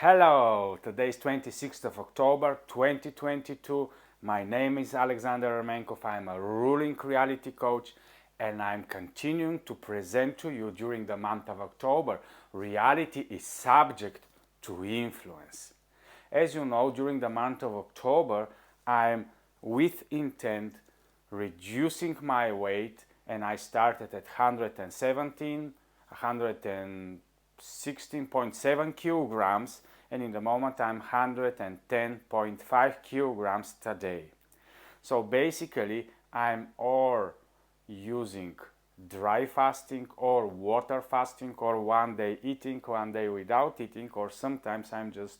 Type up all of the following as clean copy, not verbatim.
Hello, today is 26th of October 2022. My name is Alexander Ermenkov. I'm a ruling reality coach and I'm continuing to present to you during the month of October. Reality is subject to influence. As you know, during the month of October, I'm with intent reducing my weight, and I started at 116.7 kilograms, and in the moment I'm 110.5 kilograms today. So basically I'm or using dry fasting or water fasting, or one day eating, one day without eating, or sometimes I'm just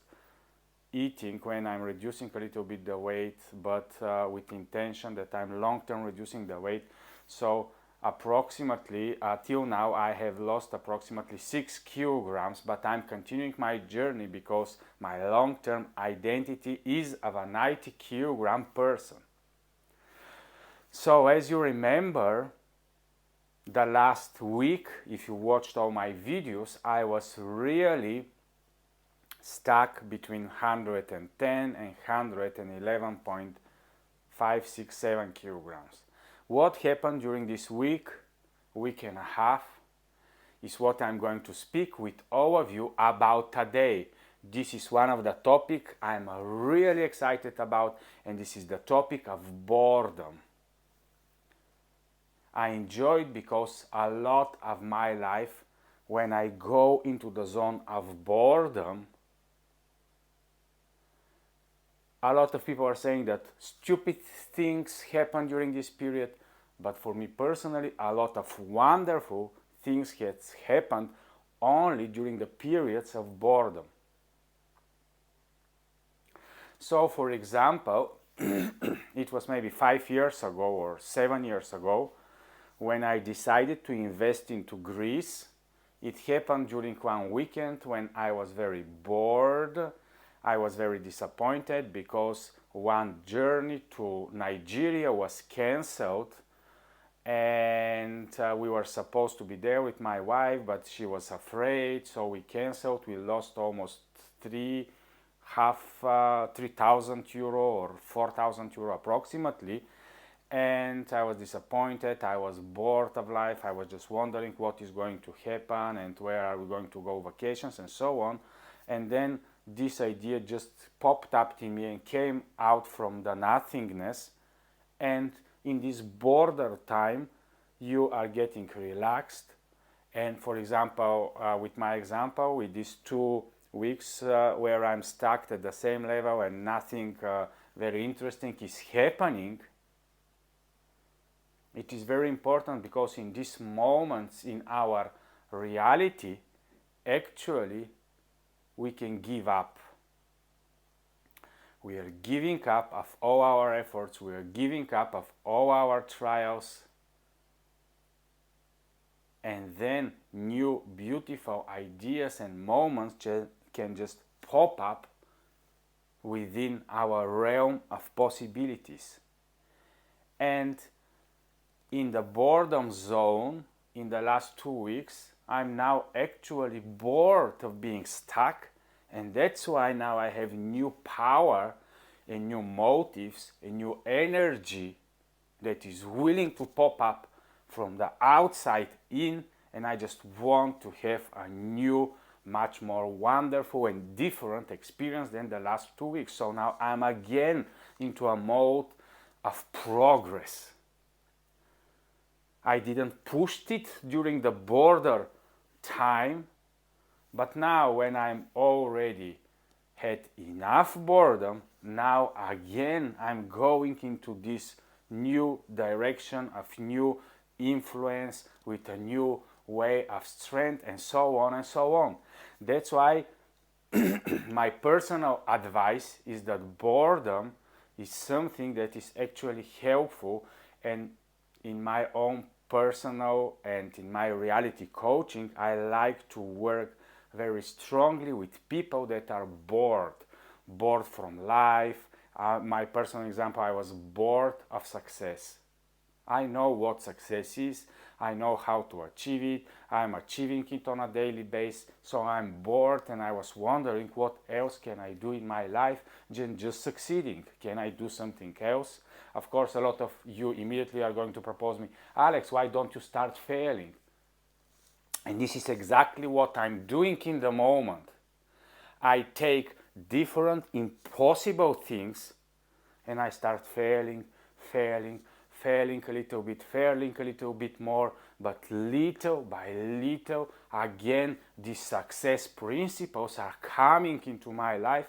eating when I'm reducing a little bit the weight, but with intention that I'm long-term reducing the weight. So approximately till now I have lost approximately 6 kilograms, but I'm continuing my journey because my long-term identity is of a 90 kilogram person. So as you remember, the last week, if you watched all my videos, I was really stuck between 110 and 111.567 kilograms. What happened during this week and a half, is what I'm going to speak with all of you about today. This is one of the topics I'm really excited about, and this is the topic of boredom. I enjoy it because a lot of my life, when I go into the zone of boredom, a lot of people are saying that stupid things happen during this period, but for me personally, a lot of wonderful things has happened only during the periods of boredom. So for example, it was maybe 5 years ago or 7 years ago when I decided to invest into Greece. It happened during one weekend when I was very bored. I was very disappointed because one journey to Nigeria was cancelled, and we were supposed to be there with my wife, but she was afraid, so we cancelled. We lost almost 3,000 euro or 4,000 euro approximately, and I was disappointed. I was bored of life. I was just wondering what is going to happen and where are we going to go vacations and so on. And then this idea just popped up in me and came out from the nothingness. And in this border time, you are getting relaxed. And for example, with my example, with these 2 weeks where I'm stuck at the same level and nothing very interesting is happening, it is very important because in these moments in our reality, actually, we can give up. We are giving up of all our efforts, we are giving up of all our trials, and then new beautiful ideas and moments can just pop up within our realm of possibilities. And in the boredom zone, in the last 2 weeks, I'm now actually bored of being stuck, and that's why now I have new power and new motives and new energy that is willing to pop up from the outside in, and I just want to have a new, much more wonderful and different experience than the last 2 weeks. So now I'm again into a mode of progress. I didn't push it during the border time, but now when I'm already had enough boredom, now again I'm going into this new direction of new influence with a new way of strength, and so on and so on. That's why my personal advice is that boredom is something that is actually helpful, and in my own personal and in my reality coaching, I like to work very strongly with people that are bored from life. My personal example, I was bored of success. I know what success is. I know how to achieve it, I'm achieving it on a daily basis, so I'm bored and I was wondering what else can I do in my life than just succeeding. Can I do something else? Of course, a lot of you immediately are going to propose me, Alex, why don't you start failing? And this is exactly what I'm doing in the moment. I take different impossible things and I start failing a little bit, failing a little bit more, but little by little, again, these success principles are coming into my life,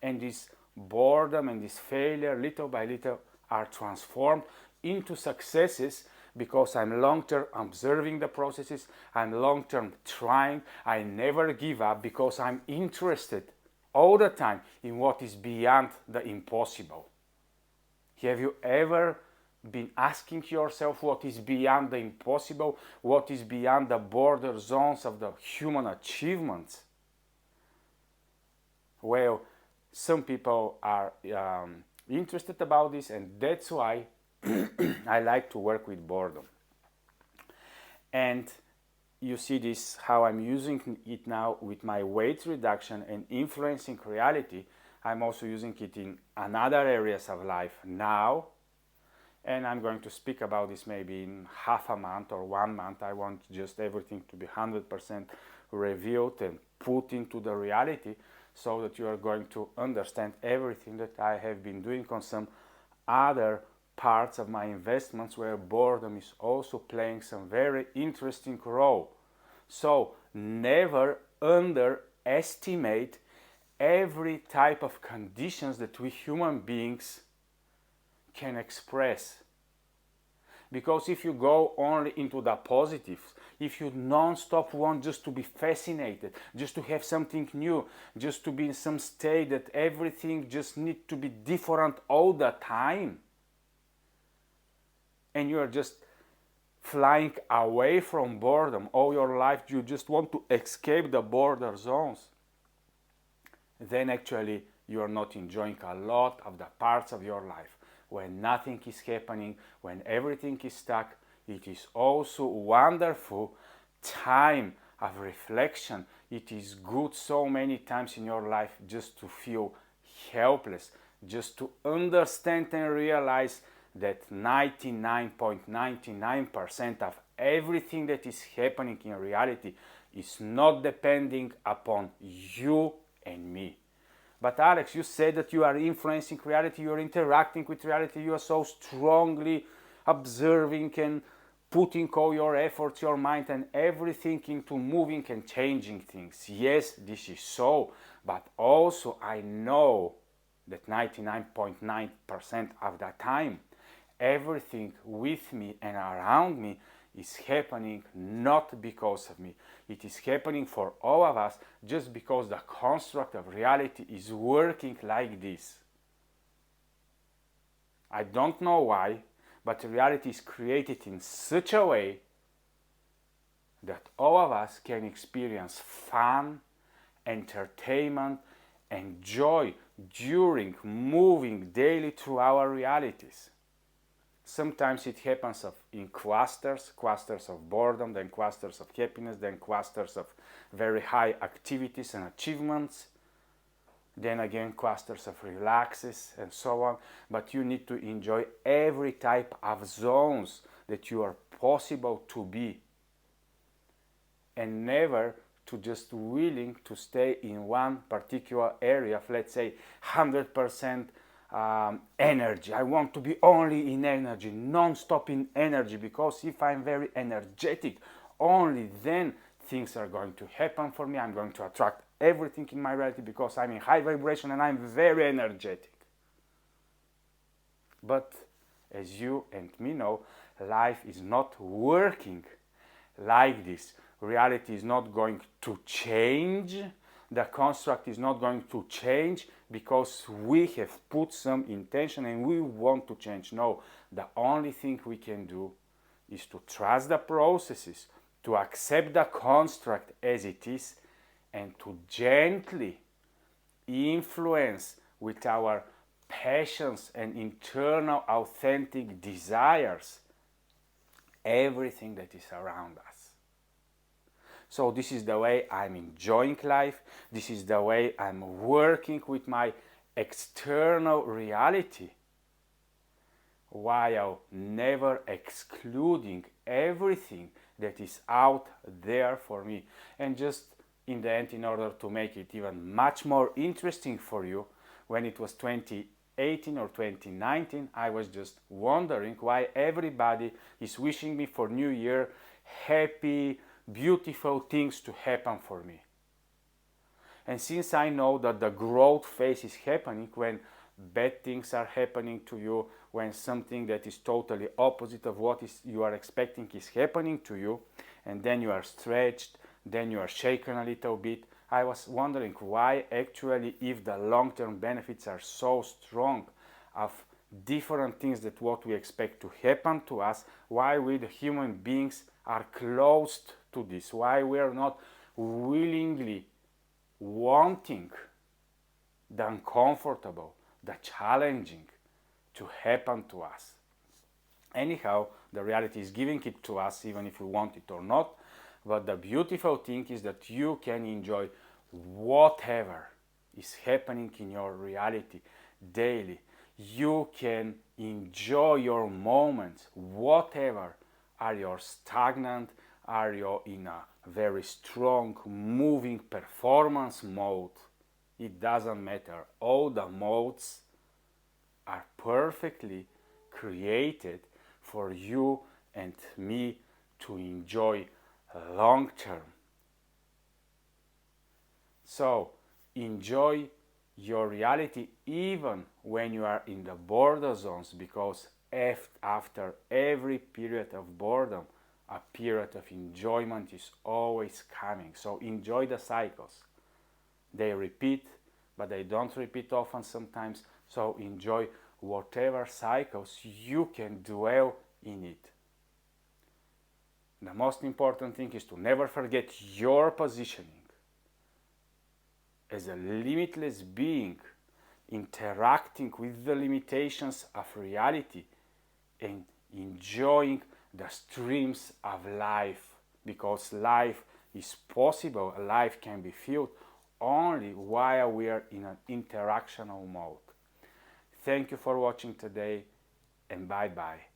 and this boredom and this failure, little by little, are transformed into successes because I'm long-term observing the processes, I'm long-term trying, I never give up because I'm interested all the time in what is beyond the impossible. Have you ever been asking yourself what is beyond the impossible, what is beyond the border zones of the human achievements? Well, some people are interested about this, and that's why I like to work with boredom. And you see this, how I'm using it now with my weight reduction and influencing reality. I'm also using it in another areas of life now, and I'm going to speak about this maybe in half a month or 1 month. I want just everything to be 100% revealed and put into the reality, so that you are going to understand everything that I have been doing on some other parts of my investments where boredom is also playing some very interesting role. So never underestimate every type of conditions that we human beings can express. Because if you go only into the positives, if you non-stop want just to be fascinated, just to have something new, just to be in some state that everything just needs to be different all the time, and you are just flying away from boredom all your life, you just want to escape the border zones, then actually you are not enjoying a lot of the parts of your life. When nothing is happening, when everything is stuck, it is also wonderful time of reflection. It is good so many times in your life just to feel helpless, just to understand and realize that 99.99% of everything that is happening in reality is not depending upon you and me. But Alex, you said that you are influencing reality, you are interacting with reality, you are so strongly observing and putting all your efforts, your mind and everything into moving and changing things. Yes, this is so, but also I know that 99.9% of the time, everything with me and around me is happening not because of me. It is happening for all of us just because the construct of reality is working like this. I don't know why, but reality is created in such a way that all of us can experience fun, entertainment, and joy during moving daily through our realities. Sometimes it happens in clusters of boredom, then clusters of happiness, then clusters of very high activities and achievements, then again clusters of relaxes and so on. But you need to enjoy every type of zones that you are possible to be, and never to just willing to stay in one particular area, let's say 100% energy. I want to be only in energy, non-stop in energy, because if I'm very energetic, only then things are going to happen for me. I'm going to attract everything in my reality because I'm in high vibration and I'm very energetic. But as you and me know, life is not working like this. Reality is not going to change. The construct is not going to change because we have put some intention and we want to change. No, the only thing we can do is to trust the processes, to accept the construct as it is, and to gently influence with our passions and internal authentic desires everything that is around us. So this is the way I'm enjoying life. This is the way I'm working with my external reality, while never excluding everything that is out there for me. And just in the end, in order to make it even much more interesting for you, when it was 2018 or 2019, I was just wondering why everybody is wishing me for New Year happy, beautiful things to happen for me. And since I know that the growth phase is happening when bad things are happening to you, when something that is totally opposite of what you are expecting is happening to you, and then you are stretched, then you are shaken a little bit, I was wondering why actually, if the long-term benefits are so strong of different things that what we expect to happen to us, why we the human beings are closed to this, why we are not willingly wanting the uncomfortable, the challenging to happen to us. Anyhow, the reality is giving it to us even if we want it or not. But the beautiful thing is that you can enjoy whatever is happening in your reality daily. You can enjoy your moments, whatever are you stagnant, are you in a very strong moving performance mode. It doesn't matter. All the modes are perfectly created for you and me to enjoy long term. So enjoy your reality even when you are in the boredom zones, because after every period of boredom, a period of enjoyment is always coming. So enjoy the cycles. They repeat, but they don't repeat often sometimes. So enjoy whatever cycles you can dwell in it. The most important thing is to never forget your positioning as a limitless being, interacting with the limitations of reality and enjoying the streams of life, because life is possible, life can be filled only while we are in an interactional mode. Thank you for watching today, and bye bye.